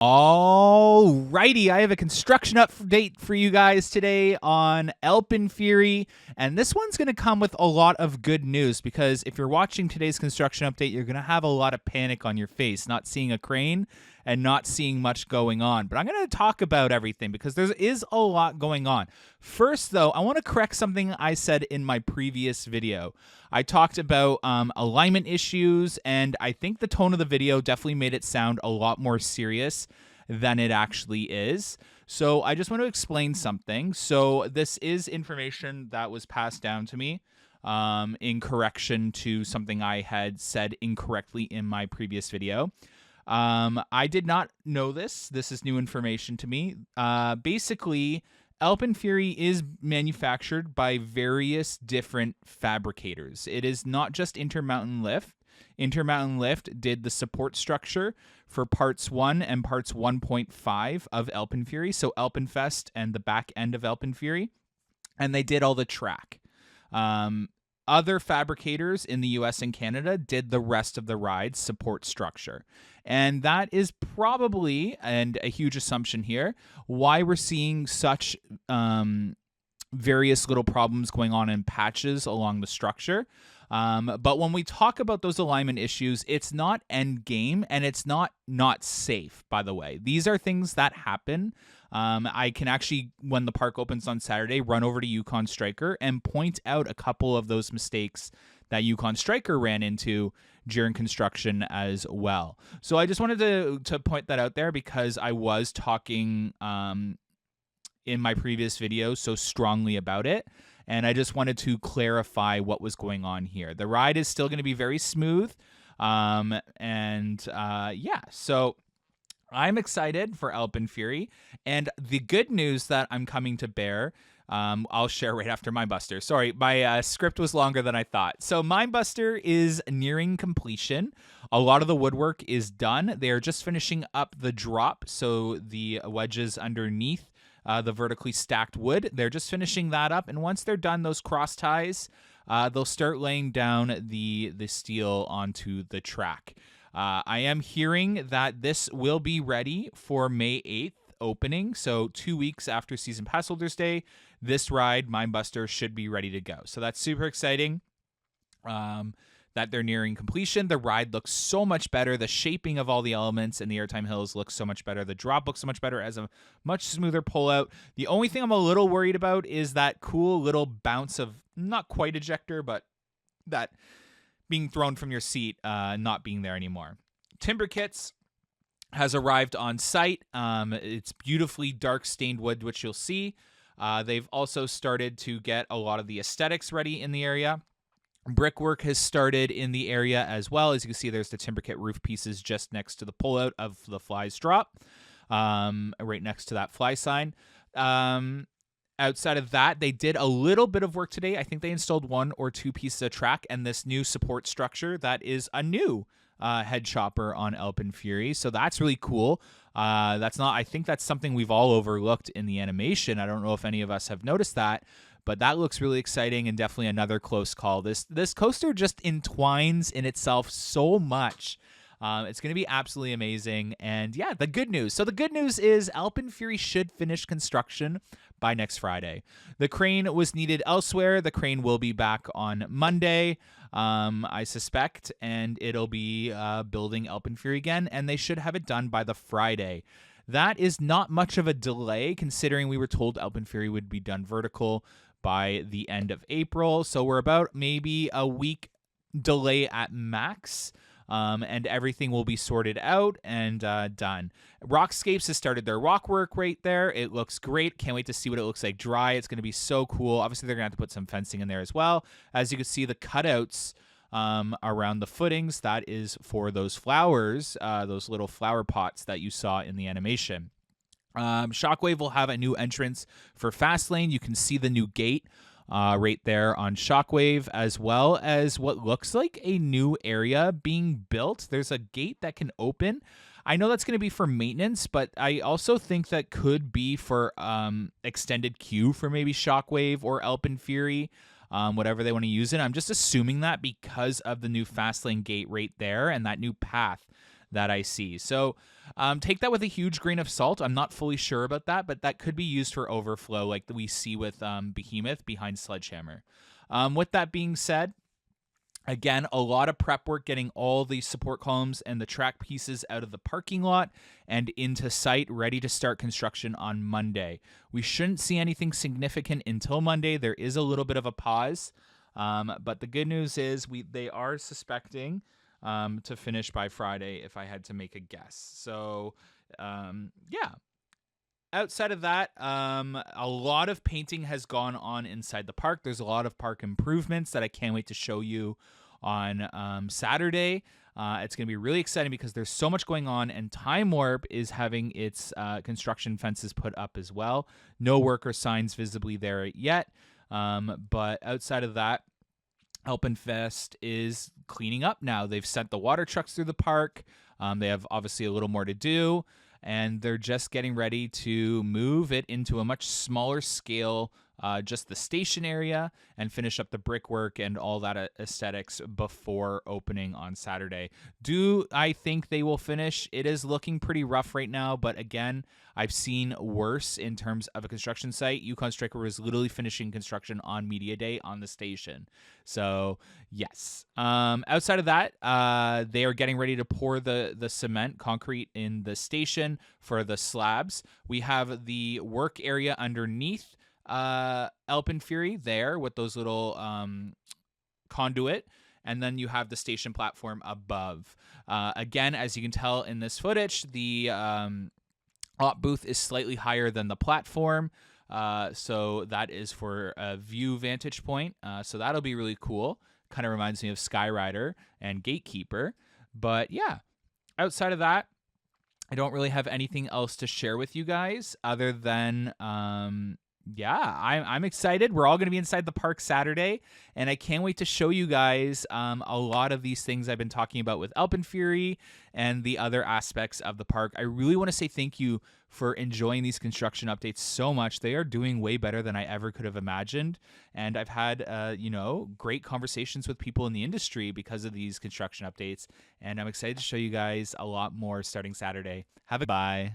Alrighty, I have a construction update for you guys today on AlpenFury, and this one's going to come with a lot of good news because if you're watching today's construction update, you're going to have a lot of panic on your face, not seeing a crane and not seeing much going on. But I'm going to talk about everything because there is a lot going on. First, though, I want to correct something I said in my previous video. I talked about alignment issues, and I think the tone of the video definitely made it sound a lot more serious than it actually is. So I just want to explain something. So this is information that was passed down to me in correction to something I had said incorrectly in my previous video. I did not know this. This is new information to me. Basically, AlpenFury is manufactured by various different fabricators. It is not just Intermountain Lift. Intermountain Lift did the support structure for parts 1 and parts 1.5 of AlpenFury, so AlpenFest and the back end of AlpenFury, and they did all the track. Other fabricators in the US and Canada did the rest of the ride's support structure. And that is probably, and a huge assumption here, why we're seeing such various little problems going on in patches along the structure. But when we talk about those alignment issues, it's not end game and it's not safe, by the way. These are things that happen. I can actually, when the park opens on Saturday, run over to Yukon Striker and point out a couple of those mistakes that Yukon Striker ran into during construction as well. So I just wanted to point that out there because I was talking in my previous video so strongly about it. And I just wanted to clarify what was going on here. The ride is still going to be very smooth. Yeah, so I'm excited for AlpenFury. And the good news that I'm coming to bear, I'll share right after Mindbuster. Sorry, my script was longer than I thought. So Mindbuster is nearing completion. A lot of the woodwork is done. They are just finishing up the drop, so the wedges underneath the vertically stacked wood. They're just finishing that up, and once they're done, those cross ties, they'll start laying down the steel onto the track. I am hearing that this will be ready for May 8th opening, so 2 weeks after Season Pass Holders Day, this ride, Mindbuster, should be ready to go. So that's super exciting. That they're nearing completion. The ride looks so much better. The shaping of all the elements in the Airtime Hills looks so much better. The drop looks so much better as a much smoother pullout. The only thing I'm a little worried about is that cool little bounce of, not quite ejector, but that being thrown from your seat not being there anymore. Timber Kits has arrived on site. It's beautifully dark stained wood, which you'll see. They've also started to get a lot of the aesthetics ready in the area. Brickwork has started in the area as well. As you can see, there's the timber kit roof pieces just next to the pullout of the fly's drop, right next to that fly sign. Outside of that, they did a little bit of work today. I think they installed 1 or 2 pieces of track and this new support structure that is a new head chopper on AlpenFury. So that's really cool. I think that's something we've all overlooked in the animation. I don't know if any of us have noticed that, but that looks really exciting and definitely another close call. This coaster just entwines in itself so much. It's going to be absolutely amazing. And yeah, the good news. So the good news is AlpenFury should finish construction by next Friday. The crane was needed elsewhere. The crane will be back on Monday, I suspect, and it'll be building AlpenFury again, and they should have it done by the Friday. That is not much of a delay considering we were told AlpenFury would be done vertical by the end of April. So we're about maybe a week delay at max. And everything will be sorted out and done. Rockscapes has started their rock work right there. It looks great. Can't wait to see what it looks like dry. It's going to be so cool. Obviously, they're going to have to put some fencing in there as well. As you can see, the cutouts around the footings, that is for those flowers, those little flower pots that you saw in the animation. Shockwave will have a new entrance for Fastlane. You can see the new gate right there on Shockwave, as well as what looks like a new area being built. There's a gate that can open. I know that's going to be for maintenance, but I also think that could be for extended queue for maybe Shockwave or AlpenFury, whatever they want to use it. I'm just assuming that because of the new Fastlane gate right there and that new path that I see. So Take that with a huge grain of salt. I'm not fully sure about that, but that could be used for overflow like we see with Behemoth behind Sledgehammer. With that being said, again, a lot of prep work getting all the support columns and the track pieces out of the parking lot and into site, ready to start construction on Monday. We shouldn't see anything significant until Monday. There is a little bit of a pause, but the good news is they are suspecting to finish by Friday, if I had to make a guess. So, yeah. Outside of that, a lot of painting has gone on inside the park. There's a lot of park improvements that I can't wait to show you on Saturday. It's going to be really exciting because there's so much going on, and Time Warp is having its construction fences put up as well. No worker signs visibly there yet, but outside of that, Alpenfest is cleaning up now. They've sent the water trucks through the park. They have obviously a little more to do, and they're just getting ready to move it into a much smaller scale, just the station area, and finish up the brickwork and all that aesthetics before opening on Saturday. Do I think they will finish? It is looking pretty rough right now, but again, I've seen worse in terms of a construction site. Yukon Striker was literally finishing construction on Media Day on the station. So, yes. Outside of that, they are getting ready to pour the cement, concrete in the station for the slabs. We have the work area underneath AlpenFury there with those little conduit, and then you have the station platform above. Again, as you can tell in this footage, the op booth is slightly higher than the platform, so that is for a view vantage point. So that'll be really cool. Kind of reminds me of Skyrider and Gatekeeper. But yeah, outside of that, I don't really have anything else to share with you guys other than yeah, I'm excited. We're all going to be inside the park Saturday, and I can't wait to show you guys a lot of these things I've been talking about with AlpenFury and the other aspects of the park. I really want to say thank you for enjoying these construction updates so much. They are doing way better than I ever could have imagined, and I've had great conversations with people in the industry because of these construction updates, and I'm excited to show you guys a lot more starting Saturday. Have a bye.